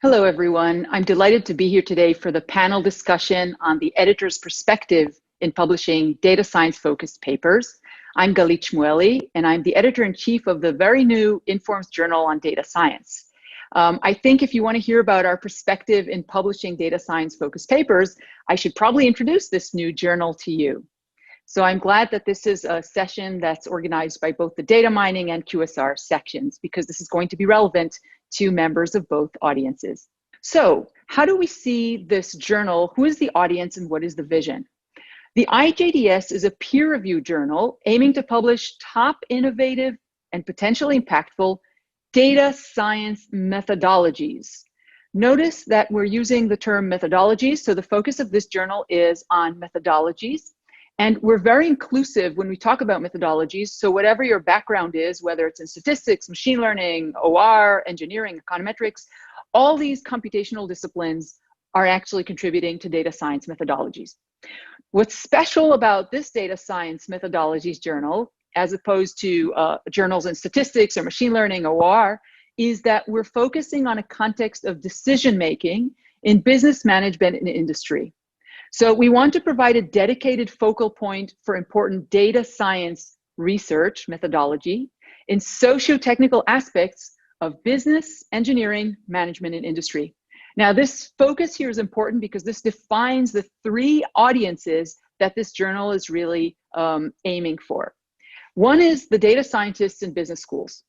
Hello, everyone. I'm delighted to be here today for the panel discussion on the editor's perspective in publishing data science-focused papers. I'm Galit Shmueli, and I'm the editor-in-chief of the very new Informs Journal on Data Science. I think if you want to hear about our perspective in publishing data science-focused papers, I should probably introduce this new journal to you. So I'm glad that this is a session that's organized by both the data mining and QSR sections, because this is going to be relevant to members of both audiences. So how do we see this journal? Who is the audience and what is the vision? The IJDS is a peer-reviewed journal aiming to publish top innovative and potentially impactful data science methodologies. Notice that we're using the term methodologies, so the focus of this journal is on methodologies. And we're very inclusive when we talk about methodologies. So whatever your background is, whether it's in statistics, machine learning, OR, engineering, econometrics, all these computational disciplines are actually contributing to data science methodologies. What's special about this data science methodologies journal, as opposed to journals in statistics or machine learning, OR, is that we're focusing on a context of decision-making in business management and industry. So we want to provide a dedicated focal point for important data science research methodology in socio-technical aspects of business, engineering, management, and industry. Now, this focus here is important because this defines the three audiences that this journal is really aiming for. One is the data scientists in business schools.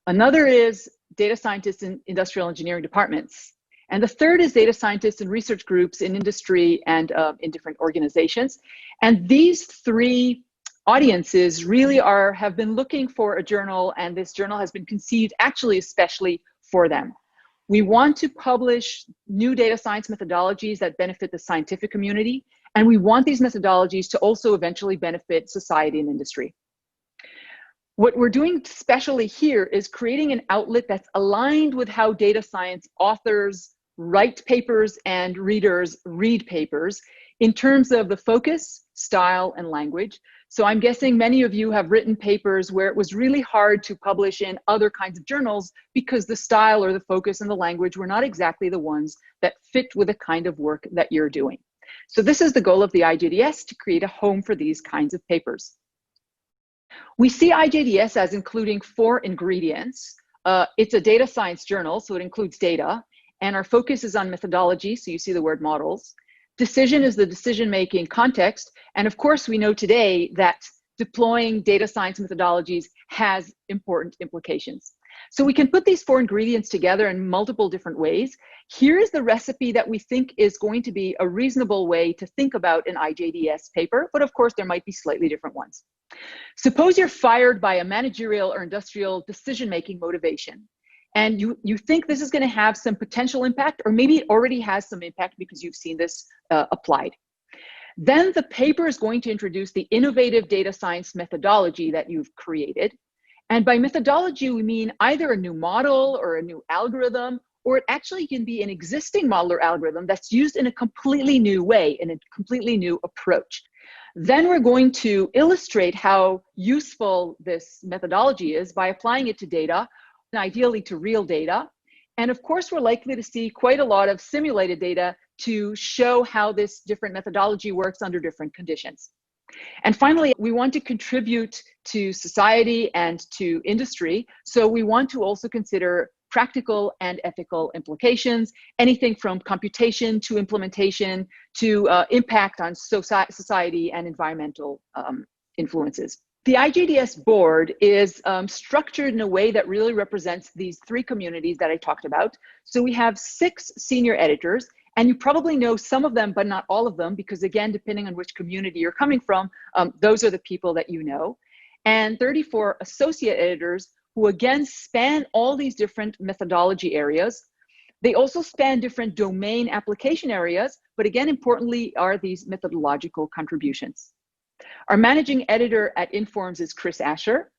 Another is data scientists in industrial engineering departments. And the third is data scientists and research groups in industry and in different organizations. And these three audiences really have been looking for a journal, and this journal has been conceived actually especially for them. We want to publish new data science methodologies that benefit the scientific community, and we want these methodologies to also eventually benefit society and industry. What we're doing specially here is creating an outlet that's aligned with how data science authors write papers and readers read papers in terms of the focus, style, and language. So I'm guessing many of you have written papers where it was really hard to publish in other kinds of journals because the style or the focus and the language were not exactly the ones that fit with the kind of work that you're doing. So this is the goal of the IJDS, to create a home for these kinds of papers. We see IJDS as including 4 ingredients. It's a data science journal, so it includes data. And our focus is on methodology, so you see the word models. Decision is the decision-making context. And of course, we know today that deploying data science methodologies has important implications. So we can put these 4 ingredients together in multiple different ways. Here's the recipe that we think is going to be a reasonable way to think about an IJDS paper, but of course, there might be slightly different ones. Suppose you're fired by a managerial or industrial decision-making motivation, and you think this is going to have some potential impact, or maybe it already has some impact because you've seen this applied. Then the paper is going to introduce the innovative data science methodology that you've created. And by methodology, we mean either a new model or a new algorithm, or it actually can be an existing model or algorithm that's used in a completely new way, in a completely new approach. Then we're going to illustrate how useful this methodology is by applying it to data, and ideally to real data. And of course, we're likely to see quite a lot of simulated data to show how this different methodology works under different conditions. And finally, we want to contribute to society and to industry. So we want to also consider practical and ethical implications, anything from computation to implementation to impact on society and environmental influences. The IJDS board is structured in a way that really represents these 3 communities that I talked about. So we have 6 senior editors, and you probably know some of them, but not all of them, because again, depending on which community you're coming from, those are the people that you know. And 34 associate editors who again span all these different methodology areas. They also span different domain application areas, but again, importantly, are these methodological contributions. Our managing editor at Informs is Chris Asher.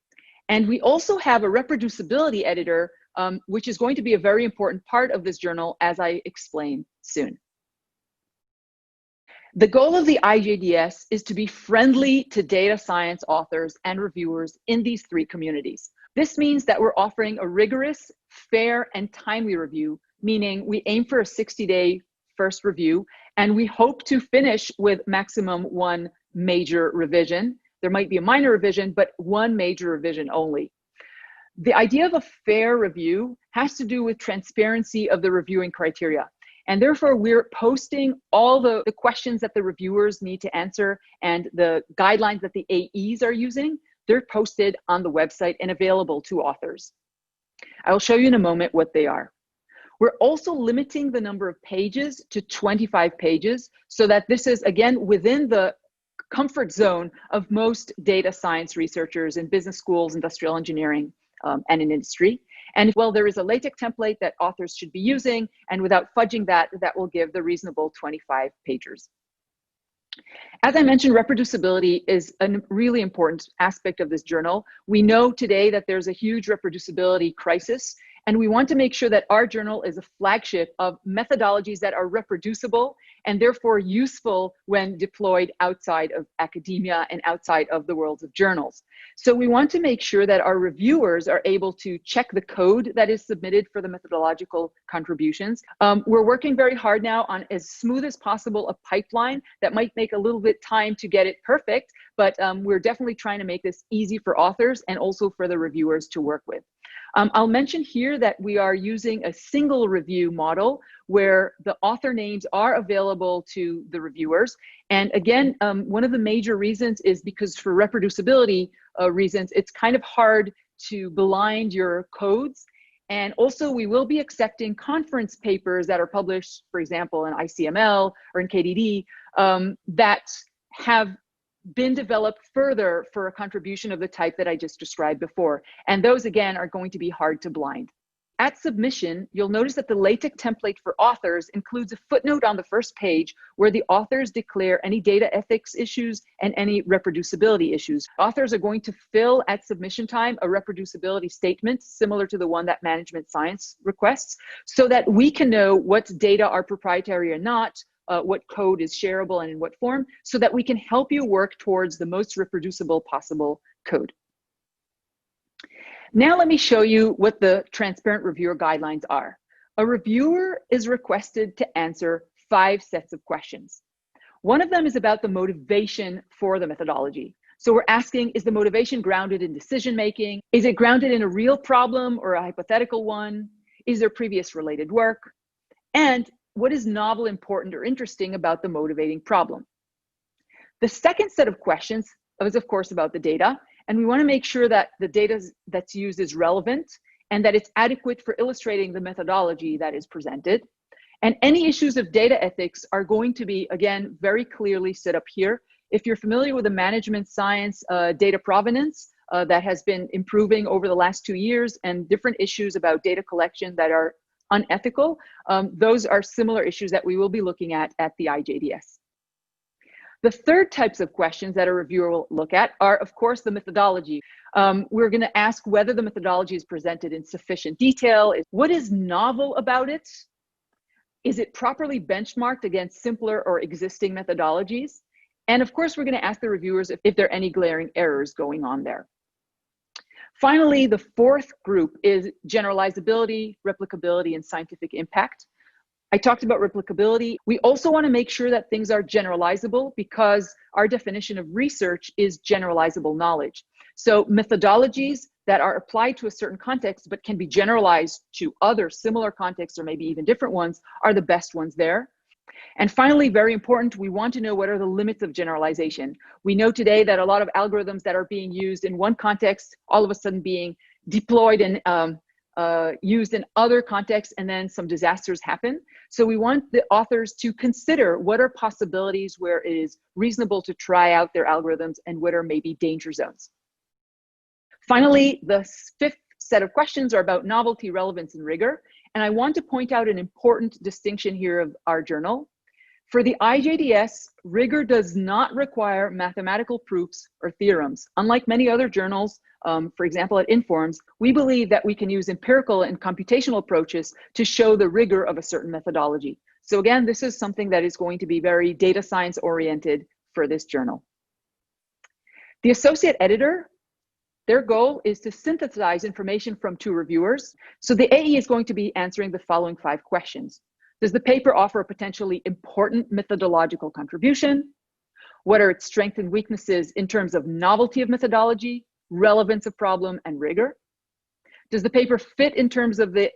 And we also have a reproducibility editor, which is going to be a very important part of this journal, as I explain soon. The goal of the IJDS is to be friendly to data science authors and reviewers in these 3 communities. This means that we're offering a rigorous, fair, and timely review, meaning we aim for a 60-day first review, and we hope to finish with maximum one major revision. There might be a minor revision, but one major revision only. The idea of a fair review has to do with transparency of the reviewing criteria. And therefore, we're posting all the questions that the reviewers need to answer and the guidelines that the AEs are using. They're posted on the website and available to authors. I will show you in a moment what they are. We're also limiting the number of pages to 25 pages so that this is, again, within the comfort zone of most data science researchers in business schools, industrial engineering, and in industry. And well, there is a LaTeX template that authors should be using, and without fudging that, that will give the reasonable 25 pagers. As I mentioned, reproducibility is a really important aspect of this journal. We know today that there's a huge reproducibility crisis, and we want to make sure that our journal is a flagship of methodologies that are reproducible and therefore useful when deployed outside of academia and outside of the worlds of journals. So we want to make sure that our reviewers are able to check the code that is submitted for the methodological contributions. We're working very hard now on as smooth as possible a pipeline that might make a little bit time to get it perfect, but we're definitely trying to make this easy for authors and also for the reviewers to work with. I'll mention here that we are using a single review model where the author names are available to the reviewers. And again, one of the major reasons is because for reproducibility reasons, it's kind of hard to blind your codes. And also we will be accepting conference papers that are published, for example, in ICML or in KDD that have been developed further for a contribution of the type that I just described before. And those, again, are going to be hard to blind. At submission, you'll notice that the LaTeX template for authors includes a footnote on the first page where the authors declare any data ethics issues and any reproducibility issues. Authors are going to fill at submission time a reproducibility statement similar to the one that management science requests so that we can know what data are proprietary or not, what code is shareable and in what form, so that we can help you work towards the most reproducible possible code. Now let me show you what the transparent reviewer guidelines are. A reviewer is requested to answer 5 sets of questions. One of them is about the motivation for the methodology. So we're asking, is the motivation grounded in decision-making? Is it grounded in a real problem or a hypothetical one? Is there previous related work? And what is novel, important, or interesting about the motivating problem? The second set of questions is, of course, about the data. And we want to make sure that the data that's used is relevant and that it's adequate for illustrating the methodology that is presented. And any issues of data ethics are going to be, again, very clearly set up here. If you're familiar with the management science data provenance that has been improving over the last 2 years and different issues about data collection that are unethical, those are similar issues that we will be looking at the IJDS. The third types of questions that a reviewer will look at are, of course, the methodology. We're going to ask whether the methodology is presented in sufficient detail. What is novel about it? Is it properly benchmarked against simpler or existing methodologies? And of course, we're going to ask the reviewers if there are any glaring errors going on there. Finally, the fourth group is generalizability, replicability, and scientific impact. I talked about replicability. We also want to make sure that things are generalizable because our definition of research is generalizable knowledge. So methodologies that are applied to a certain context but can be generalized to other similar contexts or maybe even different ones are the best ones there. And finally, very important, we want to know what are the limits of generalization. We know today that a lot of algorithms that are being used in one context, all of a sudden being deployed and used in other contexts, and then some disasters happen. So we want the authors to consider what are possibilities where it is reasonable to try out their algorithms and what are maybe danger zones. Finally, the fifth set of questions are about novelty, relevance, and rigor. And I want to point out an important distinction here of our journal. For the IJDS, rigor does not require mathematical proofs or theorems. Unlike many other journals, for example, at Informs, we believe that we can use empirical and computational approaches to show the rigor of a certain methodology. So again, this is something that is going to be very data science oriented for this journal. The associate editor Their goal is to synthesize information from 2 reviewers. So the AE is going to be answering the following 5 questions. Does the paper offer a potentially important methodological contribution? What are its strengths and weaknesses in terms of novelty of methodology, relevance of problem, and rigor? Does the paper fit in terms of the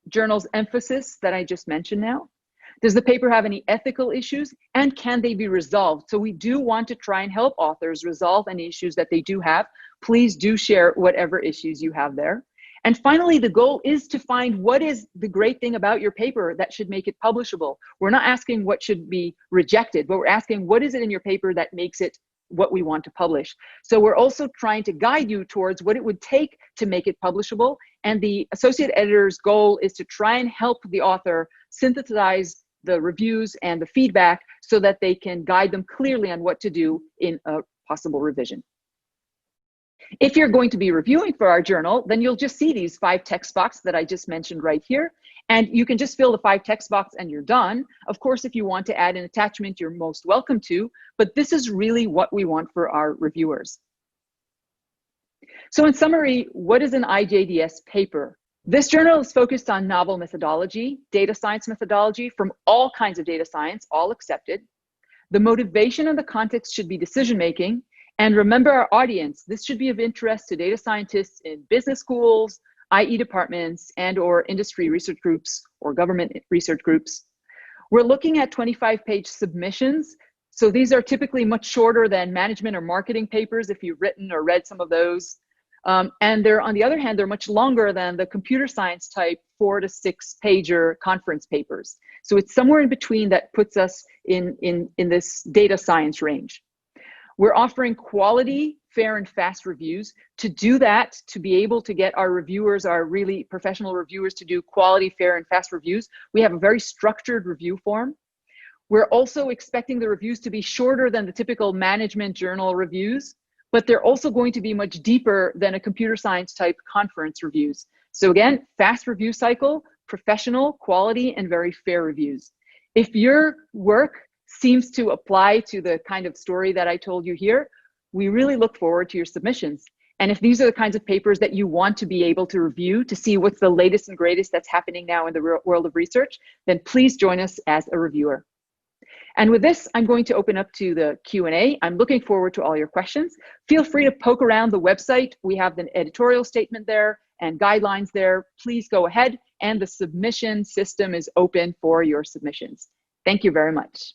journal's emphasis that I just mentioned now? Does the paper have any ethical issues, and can they be resolved? So we do want to try and help authors resolve any issues that they do have. Please do share whatever issues you have there. And finally, the goal is to find what is the great thing about your paper that should make it publishable. We're not asking what should be rejected, but we're asking what is it in your paper that makes it what we want to publish. So we're also trying to guide you towards what it would take to make it publishable. And the associate editor's goal is to try and help the author synthesize the reviews and the feedback so that they can guide them clearly on what to do in a possible revision. If you're going to be reviewing for our journal, then you'll just see these 5 text boxes that I just mentioned right here. And you can just fill the 5 text boxes and you're done. Of course, if you want to add an attachment, you're most welcome to, but this is really what we want for our reviewers. So in summary, what is an IJDS paper? This journal is focused on novel methodology, data science methodology from all kinds of data science, all accepted. The motivation and the context should be decision-making. And remember our audience, this should be of interest to data scientists in business schools, IE departments, and/or industry research groups or government research groups. We're looking at 25-page submissions. So these are typically much shorter than management or marketing papers if you've written or read some of those. And they're, on the other hand, they're much longer than the computer science type 4 to 6 pager conference papers. So it's somewhere in between that puts us in this data science range. We're offering quality, fair, and fast reviews. To do that, to be able to get our reviewers, our really professional reviewers, to do quality, fair, and fast reviews, we have a very structured review form. We're also expecting the reviews to be shorter than the typical management journal reviews, but they're also going to be much deeper than a computer science type conference reviews. So again, fast review cycle, professional, quality, and very fair reviews. If your work seems to apply to the kind of story that I told you here, we really look forward to your submissions. And if these are the kinds of papers that you want to be able to review to see what's the latest and greatest that's happening now in the world of research, then please join us as a reviewer. And with this, I'm going to open up to the Q&A. I'm looking forward to all your questions. Feel free to poke around the website. We have the editorial statement there and guidelines there. Please go ahead, and the submission system is open for your submissions. Thank you very much.